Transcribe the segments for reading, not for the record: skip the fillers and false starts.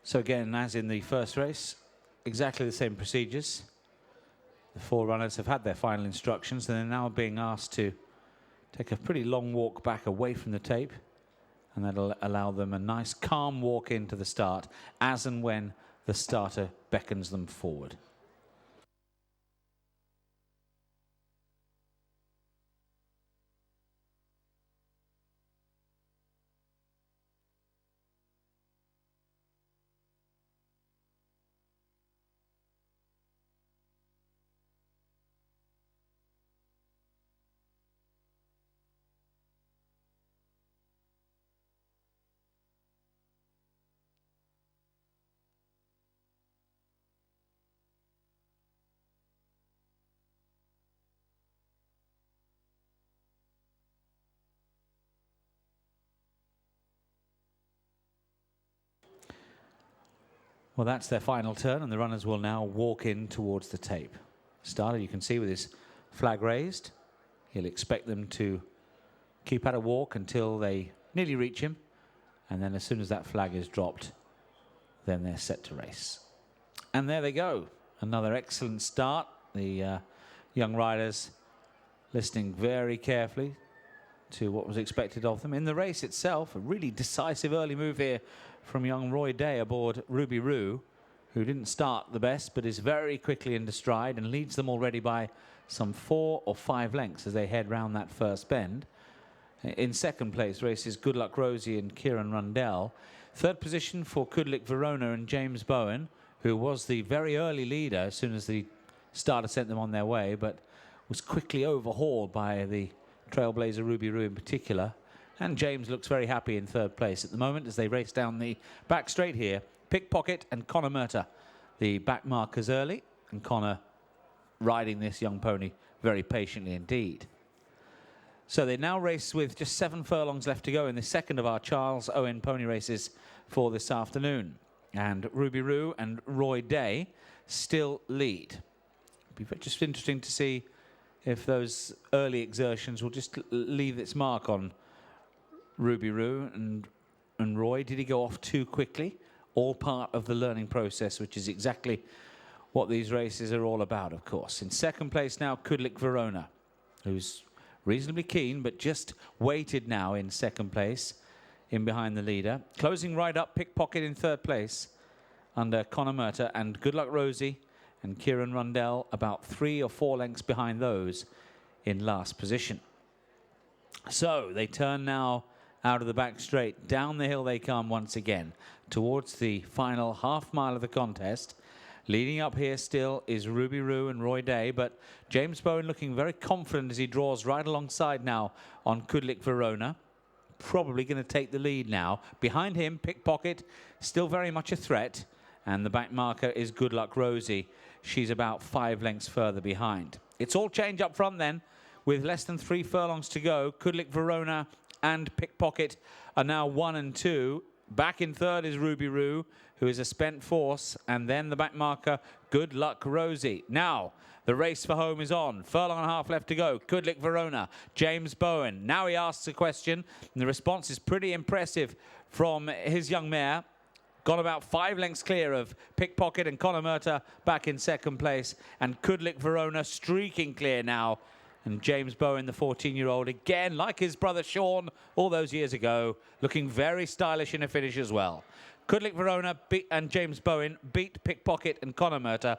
So again, as in the first race, exactly the same procedures. The 4 runners have had their final instructions and they're now being asked to take a pretty long walk back away from the tape, and that'll allow them a nice calm walk into the start as and when the starter beckons them forward. Well, that's their final turn, and the runners will now walk in towards the tape. Starter, you can see with his flag raised, he'll expect them to keep at a walk until they nearly reach him, and then as soon as that flag is dropped, then they're set to race. And there they go. Another excellent start. The young riders listening very carefully to what was expected of them. In the race itself, a really decisive early move here from young Roy Day aboard Ruby Roo, who didn't start the best, but is very quickly into stride and leads them already by some 4 or 5 lengths as they head round that first bend. In second place races Good Luck Rosie and Kieran Rundell. Third position for Kudlik Verona and James Bowen, who was the very early leader as soon as the starter sent them on their way, but was quickly overhauled by the trailblazer Ruby Roo in particular. And James looks very happy in third place at the moment as they race down the back straight here. Pickpocket and Connor Murta, the back markers early, and Connor riding this young pony very patiently indeed. So they now race with just 7 furlongs left to go in the second of our Charles Owen pony races for this afternoon. And Ruby Roo and Roy Day still lead. It'll be just interesting to see if those early exertions will just leave its mark on Ruby Roo and Roy. Did he go off too quickly? All part of the learning process, which is exactly what these races are all about, of course. In second place now, Kudlik Verona, who's reasonably keen, but just waited now in second place, in behind the leader. Closing right up, Pickpocket in third place under Connor Murta, and Good Luck Rosie and Kieran Rundell about 3 or 4 lengths behind those in last position. So they turn now out of the back straight. Down the hill they come once again towards the final half mile of the contest. Leading up here still is Ruby Roo and Roy Day, but James Bowen looking very confident as he draws right alongside now on Kudlik Verona. Probably going to take the lead now. Behind him, Pickpocket, still very much a threat. And the back marker is Good Luck Rosie. She's about 5 lengths further behind. It's all change up front then. With less than 3 furlongs to go, Kudlik Verona and Pickpocket are now 1 and 2. Back in third is Ruby Roo, who is a spent force, and then the back marker, Good Luck Rosie. Now, the race for home is on. Furlong and a half left to go. Kudlik Verona, James Bowen. Now he asks a question, and the response is pretty impressive from his young mare. Got about 5 lengths clear of Pickpocket and Connor Murta back in second place, and Kudlik Verona streaking clear now. And James Bowen, the 14-year-old, again, like his brother Sean all those years ago, looking very stylish in a finish as well. Kudlik Verona and James Bowen beat Pickpocket and Connor Murta.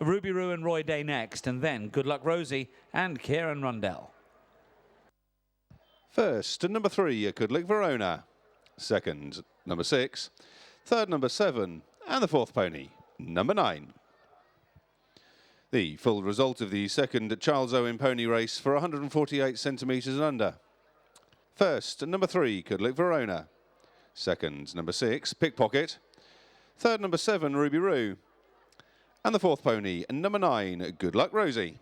Ruby Roo and Roy Day next, and then Good Luck Rosie and Kieran Rundell. First, number 3, Kudlik Verona. Second, number 6. Third, number 7. And the fourth pony, number 9. The full result of the second Charles Owen pony race for 148 centimetres and under. First, number 3, Kudlik Verona. Second, number 6, Pickpocket. Third, number 7, Ruby Roo. And the fourth pony, number 9, Good Luck Rosie.